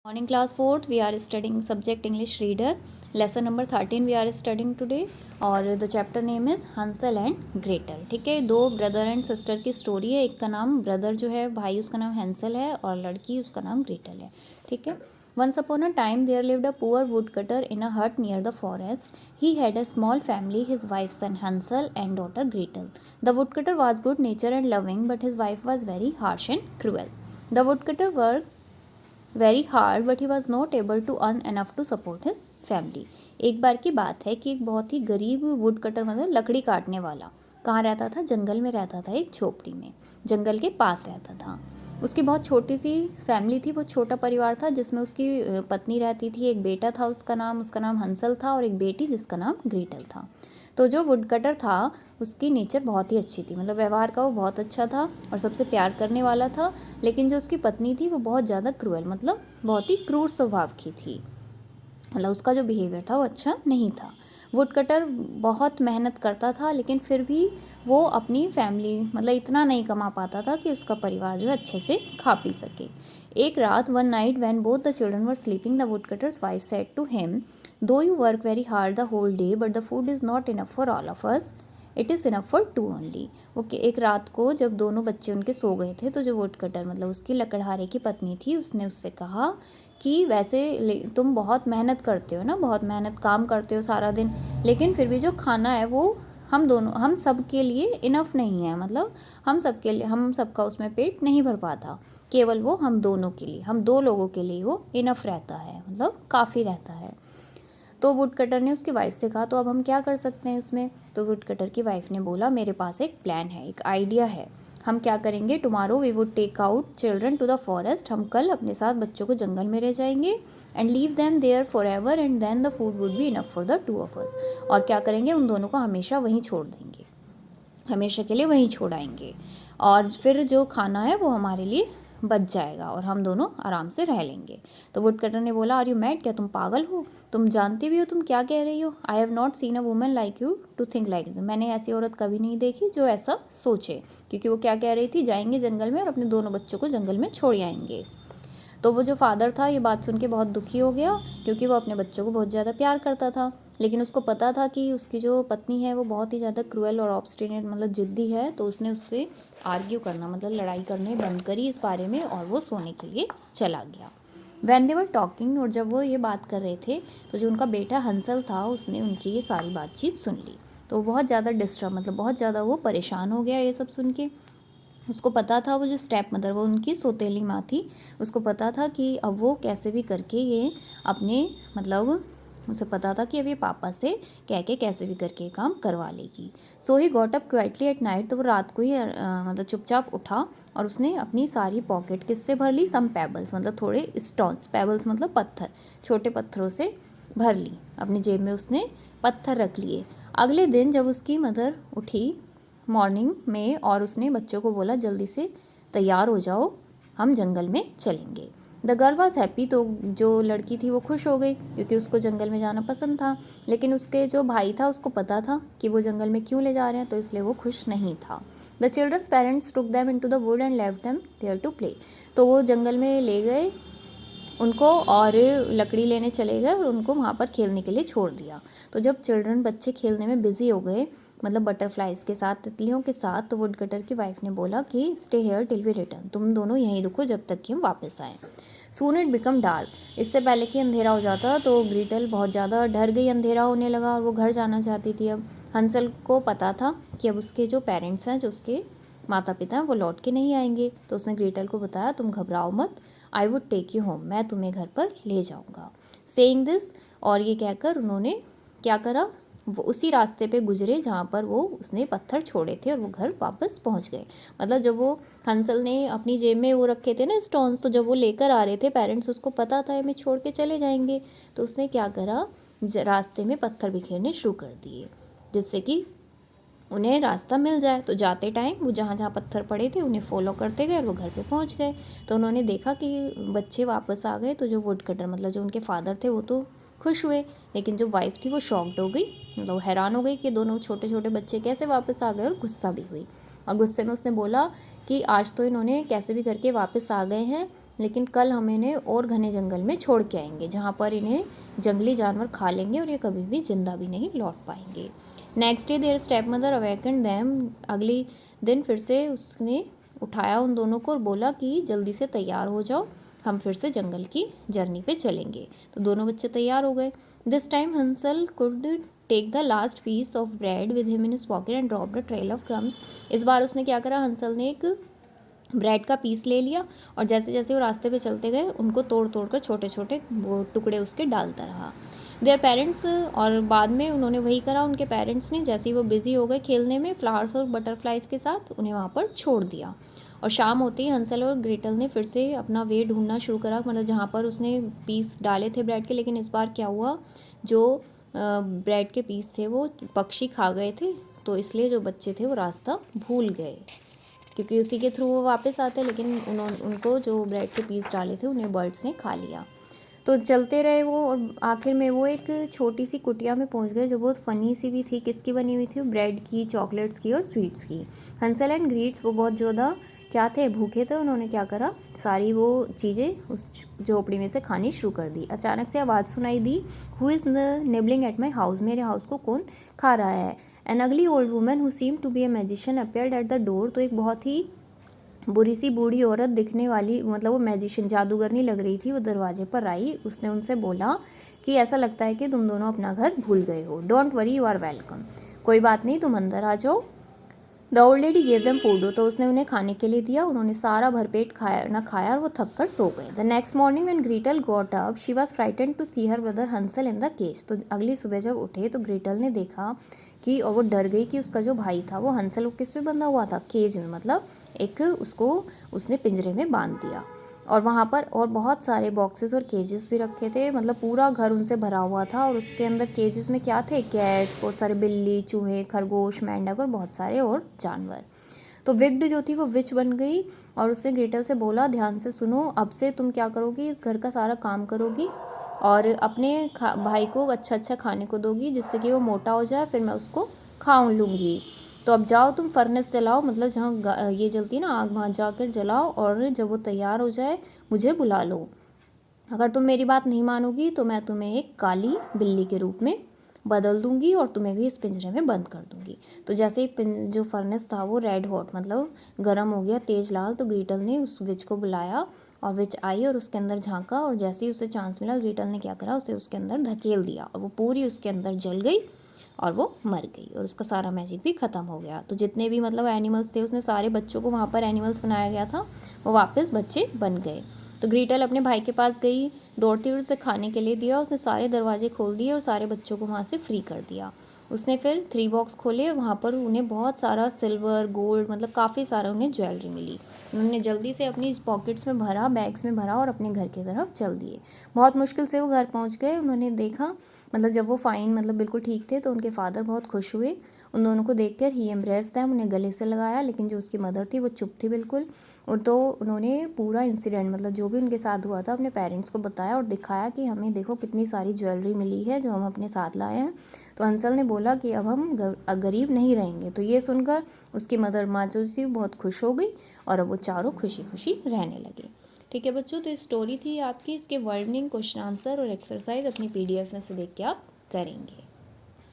Morning class 4th we are studying subject English reader lesson number 13 we are studying today और the chapter name is Hansal and Gretel. ठीक है, दो brother and sister की story है। एक का नाम ब्रदर जो है भाई उसका नाम हंसल है और लड़की उसका नाम ग्रेटल है। ठीक है, once upon a time there lived a poor woodcutter in a hut near the forest. He had a small family, his wife's son Hansel and daughter Gretel. The woodcutter was good natured and loving, but his wife was very harsh and cruel. The woodcutter worked very hard but he was not able to earn enough to support his family. एक बार की बात है कि एक बहुत ही गरीब would cutter मतलब लकड़ी काटने वाला कहाँ रहता था, जंगल में रहता था, एक झोपड़ी में, जंगल के पास रहता था। उसकी बहुत छोटी सी फैमिली थी, बहुत छोटा परिवार था जिसमें उसकी पत्नी रहती थी, एक बेटा था उसका नाम हंसल था और एक बेटी जिसका नाम ग्रेटल था। तो जो वुड कटर था उसकी नेचर बहुत ही अच्छी थी, मतलब व्यवहार का वो बहुत अच्छा था और सबसे प्यार करने वाला था। लेकिन जो उसकी पत्नी थी वो बहुत ज़्यादा क्रूअल मतलब बहुत ही क्रूर स्वभाव की थी, मतलब उसका जो बिहेवियर था वो अच्छा नहीं था। वुड कटर बहुत मेहनत करता था लेकिन फिर भी वो अपनी फैमिली मतलब इतना नहीं कमा पाता था कि उसका परिवार जो है अच्छे से खा पी सके। एक रात one night when both the children were sleeping the wood cutter's wife said to him, though you work very hard the whole day but the food is not enough for all of us, it is enough for two only. Okay, एक रात को जब दोनों बच्चे उनके सो गए थे तो जो वुड कटर मतलब उसकी लकड़हारे की पत्नी थी उसने उससे कहा कि वैसे तुम बहुत मेहनत करते हो ना, बहुत मेहनत काम करते हो सारा दिन, लेकिन फिर भी जो खाना है वो हम सब के लिए इनफ नहीं है, मतलब हम सबका उसमें पेट नहीं भर पाता, केवल वो हम दोनों के लिए, हम दो लोगों के लिए वो इनफ रहता है, मतलब काफ़ी रहता है। तो वुड कटर ने उसकी वाइफ से कहा तो अब हम क्या कर सकते हैं इसमें। तो वुड कटर की वाइफ ने बोला मेरे पास एक प्लान है, एक आइडिया है। हम क्या करेंगे, tomorrow we would take out children to the forest, हम कल अपने साथ बच्चों को जंगल में ले जाएंगे and leave them there forever and then the food would be enough for the two of us. और क्या करेंगे, उन दोनों को हमेशा वहीं छोड़ देंगे, हमेशा के लिए वहीं छोड़ आएंगे और फिर जो खाना है वो हमारे लिए बच जाएगा और हम दोनों आराम से रह लेंगे। तो वुड कटर ने बोला आर यू मैड, क्या तुम पागल हो, तुम जानती भी हो तुम क्या कह रही हो। I have not seen a woman like you to think like this, मैंने ऐसी औरत कभी नहीं देखी जो ऐसा सोचे। क्योंकि वो क्या कह रही थी, जाएंगे जंगल में और अपने दोनों बच्चों को जंगल में छोड़ आएंगे। तो वो जो फादर था ये बात सुन के बहुत दुखी हो गया क्योंकि वो अपने बच्चों को बहुत ज़्यादा प्यार करता था। लेकिन उसको पता था कि उसकी जो पत्नी है वो बहुत ही ज़्यादा क्रूएल और ऑब्स्टिनेट मतलब ज़िद्दी है। तो उसने उससे आर्ग्यू करना मतलब लड़ाई करने बंद करी इस बारे में और वो सोने के लिए चला गया। वैन दे वर टॉकिंग, और जब वो ये बात कर रहे थे तो जो उनका बेटा हंसल था उसने उनकी ये सारी बातचीत सुन ली। तो वो बहुत ज़्यादा डिस्टर्ब मतलब बहुत ज़्यादा वो परेशान हो गया ये सब सुन के। उसको पता था वो जो स्टेप मदर वो उनकी सौतेली माँ थी, उसको पता था कि अब वो कैसे भी करके ये अपने मतलब उसे पता था कि अब ये पापा से कह के कैसे भी करके ये काम करवा लेगी। So he got up quietly at night, तो वो रात को ही मतलब चुपचाप उठा और उसने अपनी सारी पॉकेट किससे भर ली, सम पेबल्स मतलब थोड़े स्टोन्स, पेबल्स मतलब पत्थर, छोटे पत्थरों से भर ली, अपनी जेब में उसने पत्थर रख लिए। अगले दिन जब उसकी मदर उठी मॉर्निंग में और उसने बच्चों को बोला जल्दी से तैयार हो जाओ, हम जंगल में चलेंगे। द गर्ल वॉज हैप्पी, तो जो लड़की थी वो खुश हो गई क्योंकि उसको जंगल में जाना पसंद था। लेकिन उसके जो भाई था उसको पता था कि वो जंगल में क्यों ले जा रहे हैं, तो इसलिए वो खुश नहीं था। The children's parents took them into the wood and left them there to play, तो वो जंगल में ले गए उनको और लकड़ी लेने चले गए और उनको वहाँ पर खेलने के लिए छोड़ दिया। तो जब चिल्ड्रन बच्चे खेलने में बिजी हो गए मतलब बटरफ्लाइज के साथ, तितलियों के साथ, तो वुड कटर की वाइफ ने बोला कि stay here till we return, तुम दोनों यहीं रुको जब तक कि हम वापस आएँ। सून इट बिकम डार्क, इससे पहले कि अंधेरा हो जाता तो ग्रीटल बहुत ज़्यादा डर गई, अंधेरा होने लगा और वो घर जाना चाहती थी। अब हंसल को पता था कि अब उसके जो पेरेंट्स हैं, जो उसके माता पिता हैं, वो लौट के नहीं आएंगे। तो उसने ग्रीटल को बताया तुम घबराओ मत, I would take you home, मैं तुम्हें घर पर ले जाऊँगा। सेइंग दिस, और ये कहकर उन्होंने क्या करा, वो उसी रास्ते पे गुजरे जहाँ पर वो उसने पत्थर छोड़े थे और वो घर वापस पहुँच गए। मतलब जब वो हंसल ने अपनी जेब में वो रखे थे ना स्टोन्स, तो जब वो लेकर आ रहे थे पेरेंट्स, उसको पता था हमें छोड़ के चले जाएंगे, तो उसने क्या करा, रास्ते में पत्थर बिखेरने शुरू कर दिए जिससे कि उन्हें रास्ता मिल जाए। तो जाते टाइम वो जहाँ जहाँ पत्थर पड़े थे उन्हें फॉलो करते गए और वो घर पे पहुँच गए। तो उन्होंने देखा कि बच्चे वापस आ गए, तो जो वुड कटर मतलब जो उनके फादर थे वो तो खुश हुए, लेकिन जो वाइफ थी वो शॉक्ड हो गई, मतलब हैरान हो गई कि दोनों छोटे छोटे बच्चे कैसे वापस आ गए, और गुस्सा भी हुई। और गुस्से में उसने बोला कि आज तो इन्होंने कैसे भी करके वापस आ गए हैं लेकिन कल हम इन्हें और घने जंगल में छोड़ के आएंगे जहाँ पर इन्हें जंगली जानवर खा लेंगे और ये कभी भी जिंदा भी नहीं लौट पाएंगे। Next day their stepmother awaken them, अगली दिन फिर से उसने उठाया उन दोनों को और बोला कि जल्दी से तैयार हो जाओ, हम फिर से जंगल की जर्नी पे चलेंगे। तो दोनों बच्चे तैयार हो गए। This time Hansel could take the last piece of bread with him in his pocket and drop the trail of crumbs. इस बार उसने क्या करा, हंसल ने एक ब्रेड का पीस ले लिया और जैसे जैसे वो रास्ते पे चलते गए उनको तोड़ तोड़ कर छोटे छोटे वो टुकड़े उसके डालता रहा। देयर पेरेंट्स, और बाद में उन्होंने वही करा, उनके पेरेंट्स ने जैसे ही वो बिज़ी हो गए खेलने में फ्लावर्स और बटरफ्लाइज के साथ, उन्हें वहाँ पर छोड़ दिया। और शाम होते ही हंसल और ग्रेटल ने फिर से अपना वे ढूंढना शुरू करा, मतलब जहाँ पर उसने पीस डाले थे ब्रेड के। लेकिन इस बार क्या हुआ, जो ब्रेड के पीस थे वो पक्षी खा गए थे, तो इसलिए जो बच्चे थे वो रास्ता भूल गए, क्योंकि उसी के थ्रू वो वापस आते, लेकिन उनको जो ब्रेड के पीस डाले थे उन्हें बर्ड्स ने खा लिया। तो चलते रहे वो और आखिर में वो एक छोटी सी कुटिया में पहुंच गए जो बहुत फ़नी सी भी थी। किसकी बनी हुई थी? ब्रेड की, चॉकलेट्स की और स्वीट्स की। हंसल एंड ग्रीट्स वो बहुत ज़्यादा क्या थे, भूखे थे। उन्होंने क्या करा, सारी वो चीज़ें उस झोपड़ी में से खानी शुरू कर दी। अचानक से आवाज़ सुनाई दी, who is nibbling at my house, मेरे हाउस को कौन खा रहा है। An ugly old woman who seem to be a magician appeared at the door. तो एक बहुत ही बुरी सी बूढ़ी औरत दिखने वाली, मतलब वो मैजिशियन जादूगरनी लग रही थी, वो दरवाजे पर आई। उसने उनसे बोला कि ऐसा लगता है कि तुम दोनों अपना घर भूल गए हो। Don't worry, you are welcome, कोई बात नहीं, तुम अंदर आ जाओ। The old lady gave them food, तो उसने उन्हें खाने के लिए दिया। उन्होंने सारा भरपेट खाया और वो थक कर सो गए। The next morning when Gretel got up she was frightened to see her brother Hansel in the cage. तो अगली सुबह जब उठे तो ग्रीटल ने देखा कि, और वो डर गई कि उसका जो भाई था वो हंसल वो किस में बंधा हुआ था, केज में, मतलब एक उसको उसने पिंजरे में बांध दिया। और वहाँ पर और बहुत सारे बॉक्सेस और केजेस भी रखे थे, मतलब पूरा घर उनसे भरा हुआ था। और उसके अंदर केजेस में क्या थे, कैट्स, बहुत सारे बिल्ली, चूहे, खरगोश, मेंढक और बहुत सारे और जानवर। तो विग्ड जो थी वो विच बन गई और उसने ग्रेटल से बोला, ध्यान से सुनो, अब से तुम क्या करोगी, इस घर का सारा काम करोगी और अपने भाई को अच्छा अच्छा खाने को दोगी, जिससे कि वो मोटा हो जाए, फिर मैं उसको खा लूँगी। तो अब जाओ तुम फर्नेस जलाओ, मतलब जहाँ ये जलती है ना आग, वहाँ जाकर जलाओ और जब वो तैयार हो जाए मुझे बुला लो। अगर तुम मेरी बात नहीं मानोगी तो मैं तुम्हें एक काली बिल्ली के रूप में बदल दूंगी और तुम्हें भी इस पिंजरे में बंद कर दूंगी। तो जैसे ही जो फर्नेस था वो रेड हॉट, मतलब गर्म हो गया, तेज लाल, तो ग्रीटल ने उस विच को बुलाया और विच आई और उसके अंदर झांका। और जैसे ही उसे चांस मिला ग्रीटल ने क्या करा, उसे उसके अंदर धकेल दिया और वो पूरी उसके अंदर जल गई और वो मर गई और उसका सारा मैजिक भी ख़त्म हो गया। तो जितने भी मतलब एनिमल्स थे, उसने सारे बच्चों को, वहाँ पर एनिमल्स बनाया गया था, वो वापस बच्चे बन गए। तो ग्रीटल अपने भाई के पास गई, दौड़ती हुई उसे खाने के लिए दिया, उसने सारे दरवाजे खोल दिए और सारे बच्चों को वहाँ से फ्री कर दिया। उसने फिर 3 बॉक्स खोले, वहाँ पर उन्हें बहुत सारा सिल्वर, गोल्ड, मतलब काफ़ी सारा उन्हें ज्वेलरी मिली। उन्होंने जल्दी से अपनी पॉकेट्स में भरा, बैग्स में भरा और अपने घर की तरफ चल दिए। बहुत मुश्किल से वो घर पहुँच गए। उन्होंने देखा, मतलब जब वो फाइन, मतलब बिल्कुल ठीक थे, तो उनके फादर बहुत खुश हुए। उन दोनों को देखकर ही एम्ब्रेस था, उन्हें गले से लगाया, लेकिन जो उसकी मदर थी वो चुप थी बिल्कुल। और तो उन्होंने पूरा इंसिडेंट, मतलब जो भी उनके साथ हुआ था, अपने पेरेंट्स को बताया और दिखाया कि हमें देखो कितनी सारी ज्वेलरी मिली है जो हम अपने साथ लाए हैं। तो हंसल ने बोला कि अब हम गरीब नहीं रहेंगे। तो ये सुनकर उसकी मदर माँ जो थी बहुत खुश हो गई और अब वो चारों खुशी खुशी रहने लगे। ठीक है बच्चों, तो स्टोरी थी आपकी। इसके वर्डनिंग, क्वेश्चन आंसर और एक्सरसाइज अपनी PDF में से देख के आप करेंगे।